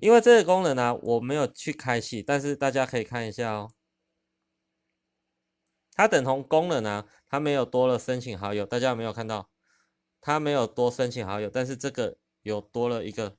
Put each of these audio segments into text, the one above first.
因为这个功能呢、我没有去开启，但是大家可以看一下哦。它等同功能啊，它没有多了申请好友，大家有没有看到？它没有多申请好友，但是这个有多了一个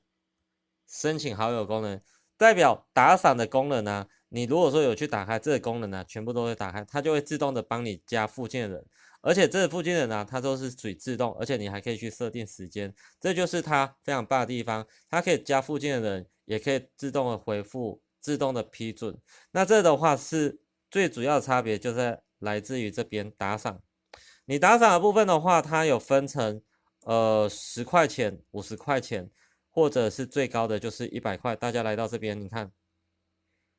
申请好友功能，代表打赏的功能呢，你如果说有去打开这个功能呢，全部都会打开，它就会自动的帮你加附近的人，而且这个附近的人呢，它都是属于自动，而且你还可以去设定时间，这就是它非常棒的地方，它可以加附近的人，也可以自动的回复，自动的批准。那这的话是最主要的差别，就是来自于这边打赏。你打赏的部分的话，它有分成10块钱、50块钱，或者是最高的就是100块。大家来到这边，你看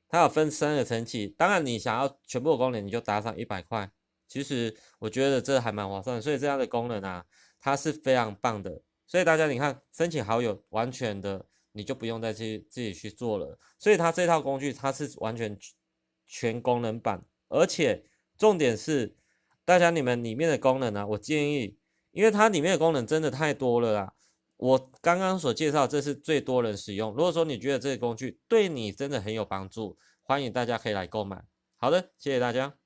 它有分3个层级。当然，你想要全部的功能，你就打赏100块。其实我觉得这还蛮划算，所以这样的功能啊，它是非常棒的。所以大家你看，申请好友完全的你就不用再去自己去做了。所以它这套工具它是完全全功能版，而且重点是，大家你们里面的功能啊，我建议，因为它里面的功能真的太多了啦。我刚刚所介绍，这是最多人使用。如果说你觉得这个工具对你真的很有帮助，欢迎大家可以来购买。好的，谢谢大家。